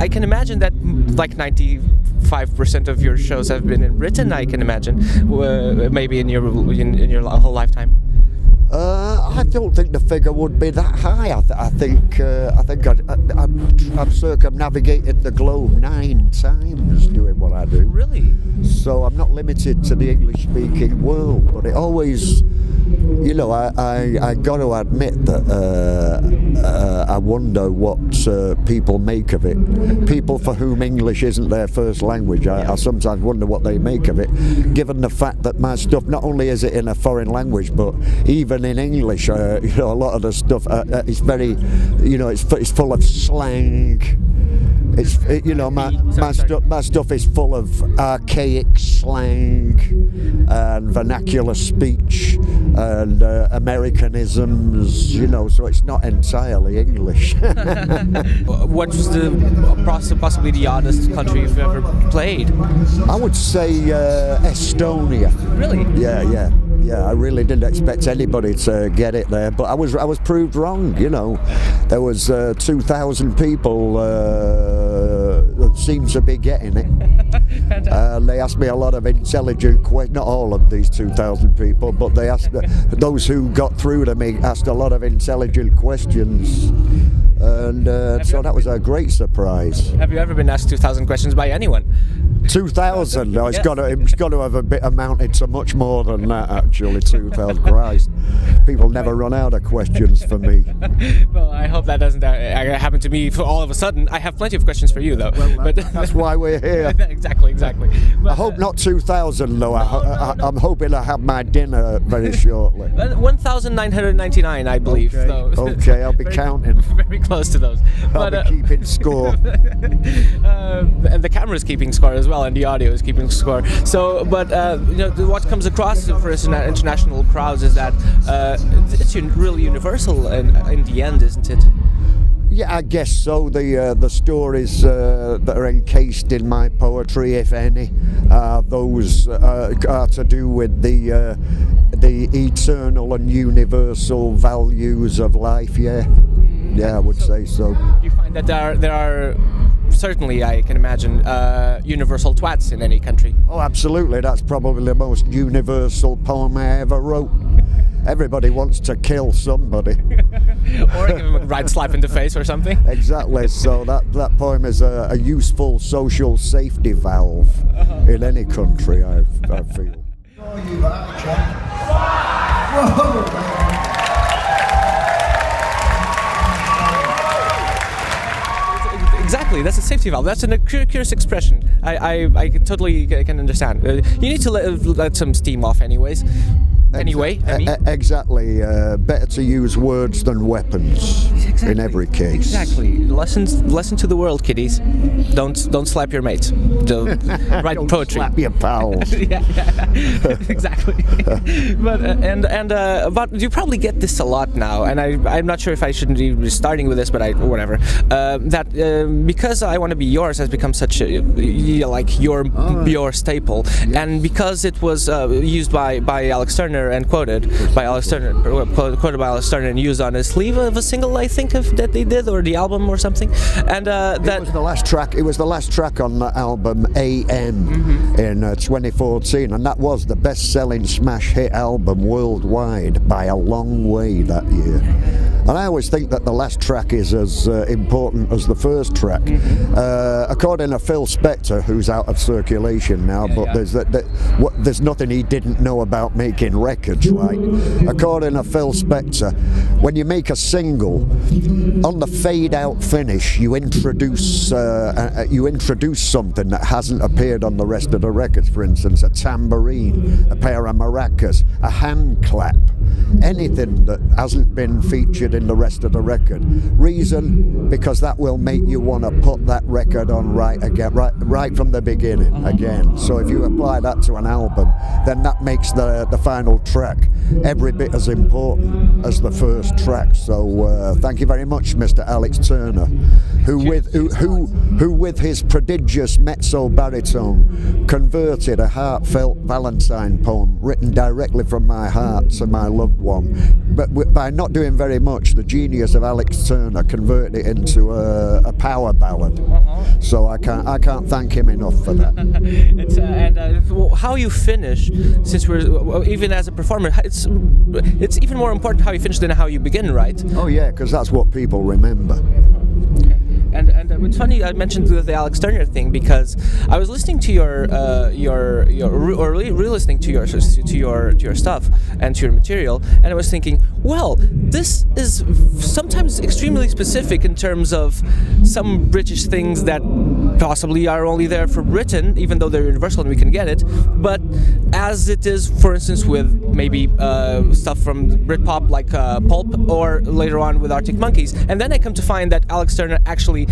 I can imagine that like 95% of your shows have been in Britain. I can imagine, maybe in your whole lifetime. I don't think the figure would be that high. I think I've circumnavigated the globe 9 times doing what I do. Really? So I'm not limited to the English-speaking world, but it always, you know, I got to admit that I wonder what people make of it. People for whom English isn't their first language, I sometimes wonder what they make of it, given the fact that my stuff, not only is it in a foreign language, but even in English, you know, a lot of the stuff is very, you know, it's full of slang. You know, my stuff is full of archaic slang and vernacular speech and Americanisms, you know, so it's not entirely English. What was possibly the oddest country you've ever played? I would say Estonia. Really? Yeah, I really didn't expect anybody to get it there, but I was proved wrong, you know. There was 2,000 people that seemed to be getting it. And they asked me a lot of intelligent questions, not all of these 2,000 people, but they asked, those who got through to me asked a lot of intelligent questions. And so that was a great surprise. Have you ever been asked 2,000 questions by anyone? 2,000? No, it's got to have a bit amounted to much more than that, actually. 2,000, Christ. People never run out of questions for me. Well, I hope that doesn't happen to me for all of a sudden. I have plenty of questions for you, though. Well, that's why we're here. Exactly. But, I hope not 2,000, though. I'm hoping I have my dinner very shortly. 1,999, I believe. Okay, though. Okay, I'll be counting. Very close to those. I'll be keeping score. And the camera's keeping score as well, and the audio is keeping score. So, but you know, what comes across for international crowds is that it's really universal in the end, isn't it? Yeah, I guess so. The stories that are encased in my poetry, if any, those are to do with the eternal and universal values of life. Yeah, I would say so. You find that there are certainly, I can imagine, universal twats in any country. Oh, absolutely. That's probably the most universal poem I ever wrote. Everybody wants to kill somebody. Or give them a right slap in the face or something. Exactly. So that poem is a useful social safety valve in any country, I feel. Exactly, that's a safety valve. That's a curious expression. I totally can understand. You need to let some steam off anyways. Anyway, I mean. Exactly. Better to use words than weapons. Exactly. In every case. Exactly. Lesson to the world, kiddies. Don't slap your mates. Write Don't poetry. Slap your pals. yeah. Exactly. But you probably get this a lot now, and I'm not sure if I shouldn't be starting with this, but whatever. That because I Want to Be Yours has become such a like your staple, and because it was used by Alex Turner and quoted by Alex Turner and used on a sleeve of a single, I think, that they did, or the album or something, and that was the last track. It was the last track on the album AM in 2014, and that was the best-selling smash hit album worldwide by a long way that year. And I always think that the last track is as important as the first track. According to Phil Spector, who's out of circulation now, there's nothing he didn't know about making records, right? According to Phil Spector, when you make a single, on the fade-out finish, you introduce something that hasn't appeared on the rest of the records. For instance, a tambourine, a pair of maracas, a hand clap, anything that hasn't been featured in the rest of the record. Reason? Because that will make you want to put that record on right from the beginning again. So if you apply that to an album, then that makes the final track every bit as important as the first track. So thank you very much, Mr. Alex Turner, who with his prodigious mezzo baritone converted a heartfelt Valentine poem written directly from my heart to my loved one. But by not doing very much, the genius of Alex Turner converted it into a power ballad. So I can't thank him enough for that. How you finish, since we're even as a performer, it's even more important how you finish than how you begin, right? Oh yeah, because that's what people remember. And it's funny I mentioned the Alex Turner thing because I was listening to re-listening to your stuff and to your material, and I was thinking, well, this is sometimes extremely specific in terms of some British things that possibly are only there for Britain, even though they're universal and we can get it. But as it is, for instance, with maybe stuff from Britpop like Pulp, or later on with Arctic Monkeys, and then I come to find that Alex Turner actually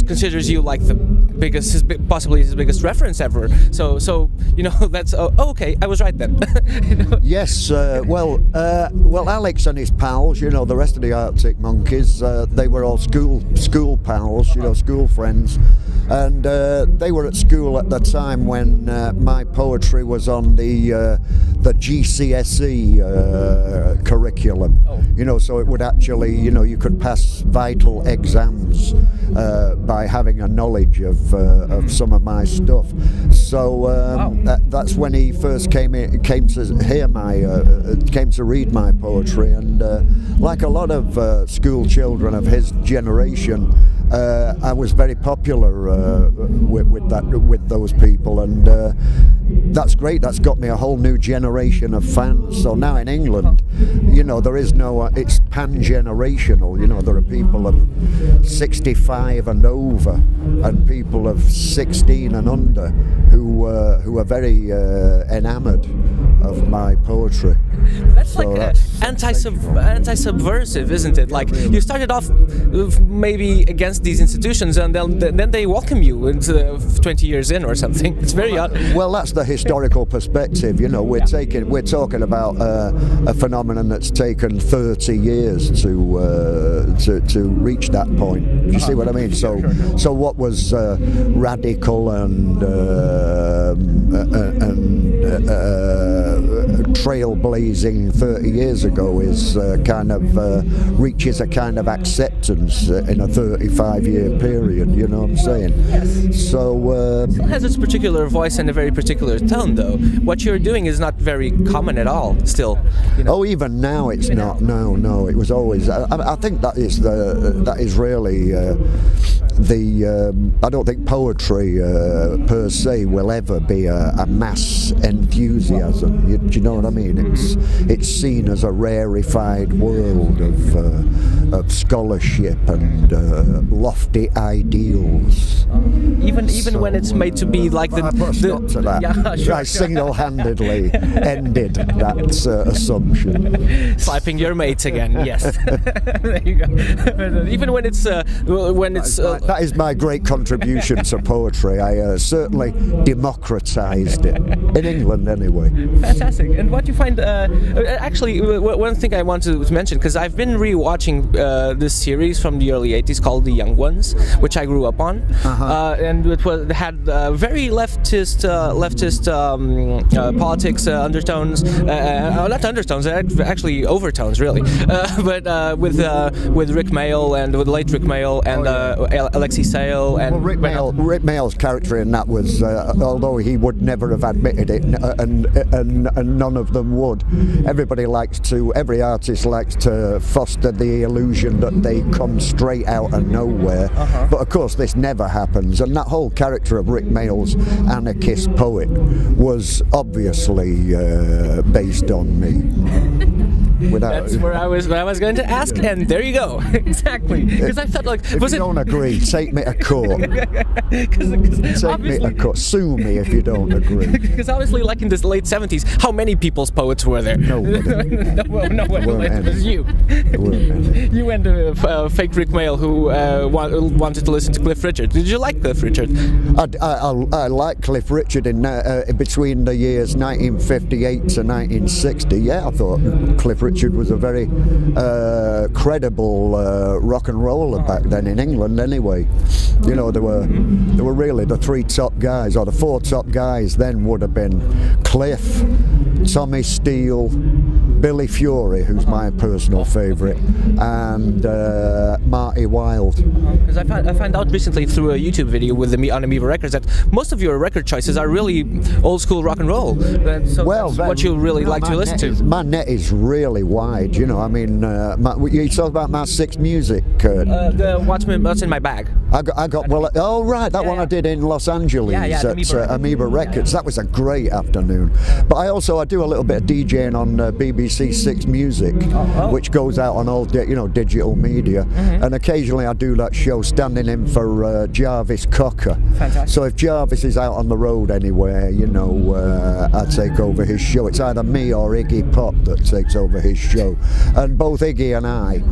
considers you like the biggest, possibly his biggest reference ever. So that's okay. I was right then. Yes. Well, Alex and his pals, the rest of the Arctic Monkeys, they were all school pals, school friends, and they were at school at the time when my poetry was on the GCSE curriculum. So it would actually, you could pass vital exams by having a knowledge of some of my stuff. So that's when he first came to read my poetry, and like a lot of school children of his generation, I was very popular with those people, and that's great. That's got me a whole new generation of fans. So now in England, there is no, it's pan-generational. There are people of 65 and over, and people of 16 and under who are very enamoured of my poetry. That's anti-subversive, isn't it? Like, you started off maybe against these institutions, and then they welcome you into 20 years in or something. It's very odd. Well, that's the historical perspective. We're talking about a phenomenon that's taken 30 years to reach that point. You see what I mean? So what was radical and trailblazing 30 years ago is reaches a kind of acceptance in a 35-year period. You know what I'm saying? Yes. So it has its particular voice and a very particular tone, though. What you're doing is not very common at all. Still. Oh, even now it's not. No. It was always. I think that is really. I don't think poetry per se will ever be a mass enthusiasm. Do you know what I mean? It's seen as a rarefied world of scholarship and lofty ideals. Even when it's made to be like the. I put a stop to that. Yeah, sure. I single-handedly ended that assumption. Slapping your mates again. Yes. There you go. Even when it's that is my great contribution to poetry. I certainly democratized it in England, anyway. Fantastic. And what you find? Actually, one thing I want to mention, because I've been re-watching this series from the early '80s called The Young Ones, which I grew up on, and it had very leftist politics undertones. Not undertones, actually overtones, really. But with Rick Mayall and with late Rick Mayall and Alexei Sayle and Rick Mayall's character in that was, although he would never have admitted it, and none of them would. Every artist likes to foster the illusion that they come straight out of nowhere. But of course, this never happens. And that whole character of Rick Mayall's anarchist poet was obviously based on me. Without, That's where I was going to ask, and there you go. Exactly. Because I thought, like, if you don't agree, take me to court. Take me to court. Sue me if you don't agree. Because obviously, like in the late 70s, how many people's poets were there? Nobody. No one. It was you. You and fake Rick Mail who wanted to listen to Cliff Richard. Did you like Cliff Richard? I like Cliff Richard in between the years 1958 to 1960. Yeah, I thought Cliff Richard was a very credible rock and roller back then in England. Anyway, you know, there were really the three top guys, or the four top guys then would have been Cliff, Tommy Steele, Billy Fury, who's my personal favourite, and Marty Wilde. Because I found out recently through a YouTube video with on Amoeba Records that most of your record choices are really old school rock and roll. So that's what you really like to listen to. My net is really wide, you know. I mean, you talk about my sixth music. What's in my bag? I got that one I did in Los Angeles at Amoeba Records. That was a great afternoon. But I do a little bit of DJing on BBC Six Music, which goes out on all digital media, and occasionally I do that show standing in for Jarvis Cocker. Fantastic. So if Jarvis is out on the road anywhere, you know, I take over his show. It's either me or Iggy Pop that takes over his show, and both Iggy and I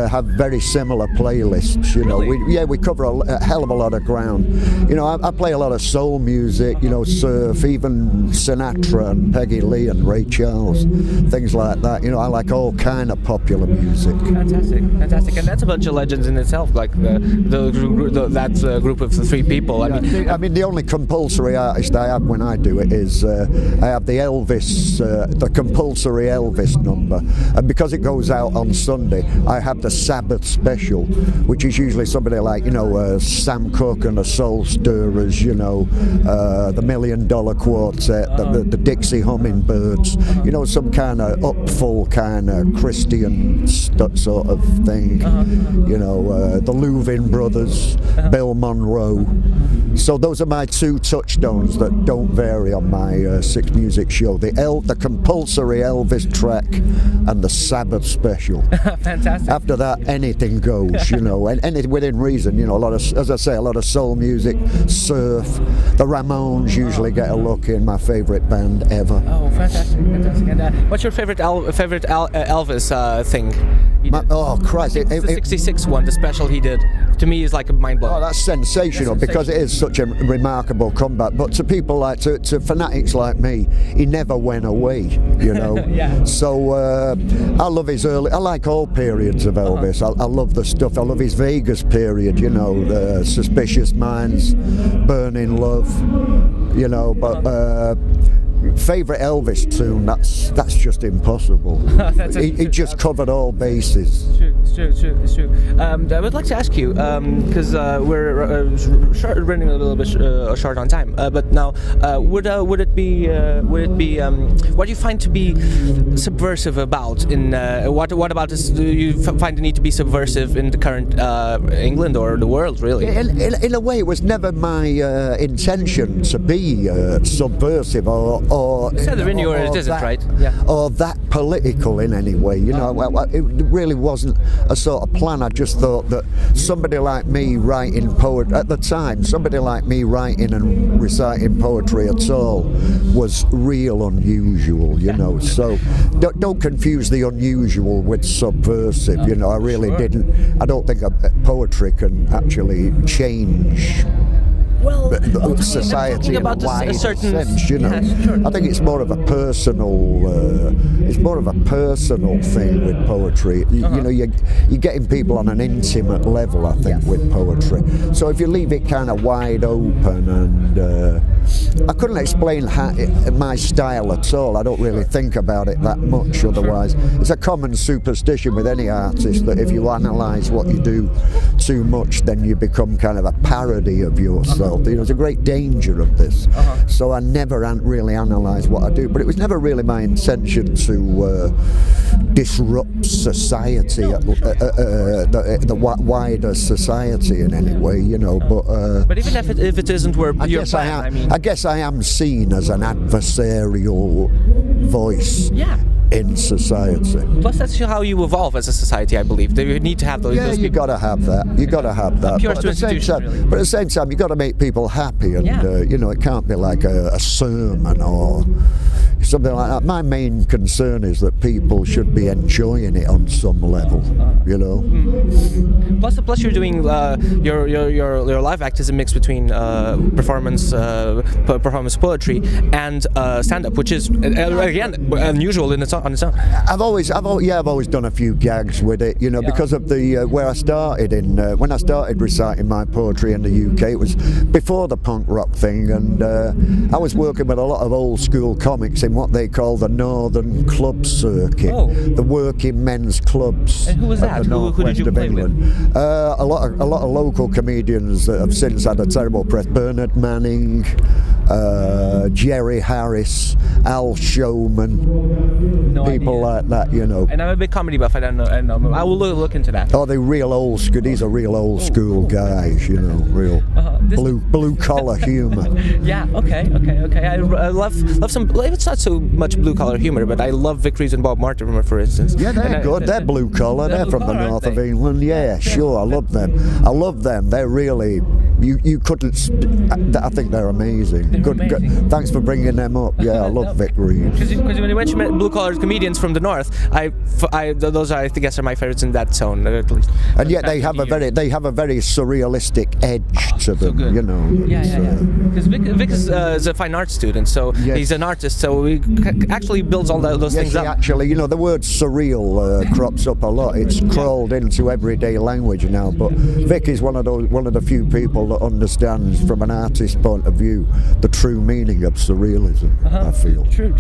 have very similar playlists. You know, we cover a hell of a lot of ground. You know, I play a lot of soul music, you know, surf, even Sinatra and Peggy Lee and Ray Charles, things like that. You know, I like all kind of popular music. Fantastic, and that's a bunch of legends in itself. Like that group of the three people. I mean, the only compulsory artist I have when I do it is I have the Elvis, the compulsory Elvis number, and because it goes out on Sunday, I have the Sabbath special, which is usually somebody like, you know, Sam Cooke and the Soul Stirrers, you know, the $1 Million Quartet, the Dixie Hummingbirds, you know, some kind of upful kind of Christian sort of thing, you know, the Louvin Brothers, Bill Monroe. So those are my two touchstones that don't vary on my Six Music show: the compulsory Elvis track and the Sabbath special. Fantastic. After that, anything goes, you know, and anything within reason. You know, a lot of soul music, surf. The Ramones usually get a look in. My favourite band ever. Oh, fantastic. And what's your favourite Elvis thing? Christ! It's the '66 one, the special he did. To me, is like a mind blowing. Oh, that's sensational because it is such a remarkable comeback. But to people like to fanatics like me, he never went away. You know. Yeah. So I love his early. I like all periods of Elvis. I love the stuff. I love his Vegas period. You know, the Suspicious Minds, Burning Love. You know, but. Favourite Elvis tune, that's just impossible. He just covered all bases. It's true. I would like to ask you, because we're running a little bit short on time, but now would it be what do you find to be subversive about in what about this do you find the need to be subversive in the current England or the world, really? In a way, it was never my intention to be subversive or that political in any way. You know, it really wasn't a sort of plan. I just thought that somebody like me writing poetry at the time, somebody like me writing and reciting poetry at all was real unusual. You know, so don't confuse the unusual with subversive. You know, I really didn't. I don't think poetry can actually change. Well, society in a wide sense, you know. Yeah, sure. I think it's more of a personal, thing with poetry. You know, you're getting people on an intimate level, I think, with poetry. So if you leave it kind of wide open, and I couldn't explain my style at all. I don't really think about it that much. Otherwise, it's a common superstition with any artist that if you analyse what you do too much, then you become kind of a parody of yourself. You know, there's a great danger of this. So I never really analysed what I do, but it was never really my intention to disrupts society, the wider society in any way, you know. But even if it isn't where you're I guess I am seen as an adversarial voice. Yeah. In society. Plus, that's how you evolve as a society, I believe. You need to have those. Yeah, you got to have that. You got to have that. Pure to institution, really. But at the same time, you got to make people happy, and you know, it can't be like a sermon or something like that. My main concern is that people should be enjoying it on some level, you know. Plus, you're doing your live act is a mix between performance poetry and stand-up, which is again unusual on its own. I've always done a few gags with it, you know, because of the where I started when I started reciting my poetry in the UK. It was before the punk rock thing, and I was working with a lot of old school comics in what they call the Northern Club Circuit, the working men's clubs. And who was that? Who did you play with? A lot of local comedians that have since had a terrible press. Bernard Manning, Jerry Harris, Al Showman, people like that, you know. And I'm a big comedy buff. I don't know. I will look into that. Oh, they're real old school. These are real old school guys, you know, real blue collar humor. Yeah. Okay. I love some. It's not so much blue collar humor, but I love Vic Reeves and Bob Mortimer, for instance. Yeah, they're good. They're blue collar. They're from the north of England. Yeah, sure. I love them. They're really. You couldn't. I think they're amazing. Good. Thanks for bringing them up. Yeah, I love Vic Reeves. Because when you mentioned blue collar comedians from the north, those I guess are my favorites in that zone, at least. And yet they have a very surrealistic edge to them. You know. Yeah. Because Vic is a fine arts student, so he's an artist, so he actually builds all those things up. Actually, you know, the word surreal crops up a lot. It's crawled into everyday language now. But Vic is one of the few people that understands, from an artist's point of view, the true meaning of surrealism. I feel. True.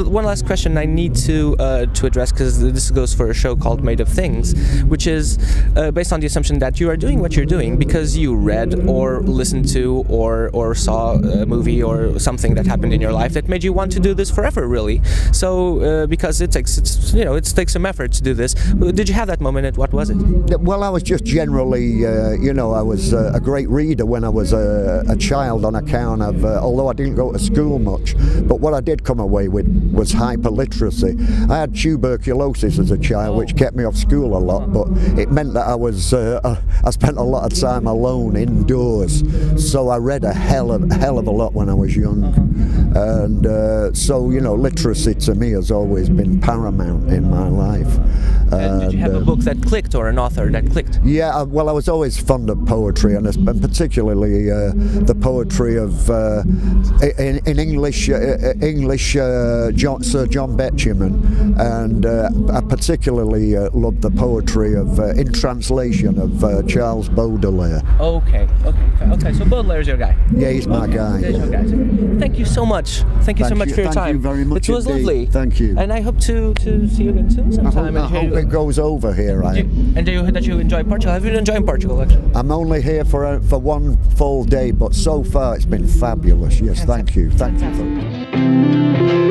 One last question I need to address, because this goes for a show called Made of Things, which is based on the assumption that you are doing what you're doing because you read or listened to or saw a movie or something that happened in your life that made you want to do this forever, really. So because it takes some effort to do this. Did you have that moment, and what was it? Well, I was just generally, I was a great reader when I was a child, on account of, although I didn't go to school much, but what I did come away with was hyperliteracy. I had tuberculosis as a child, which kept me off school a lot, but it meant that I spent a lot of time alone indoors, so I read a hell of a lot when I was young. And so, you know, literacy to me has always been paramount in my life. Did you have a book that clicked, or an author that clicked? Yeah, well, I was always fond of poetry, and particularly the poetry of, in English, Sir John Betjeman, and I particularly loved the poetry of, in translation, of Charles Baudelaire. Okay, so Baudelaire's your guy? Yeah, he's my guy. Thank you so much. Thank you so much for your time. Thank you very much. It was lovely. Thank you. And I hope to see you again soon sometime. I hope it goes over here. And do you enjoy Portugal? Have you been enjoying Portugal, actually? I'm only here for one full day, but so far it's been fabulous. Yes, thank you. Thank you.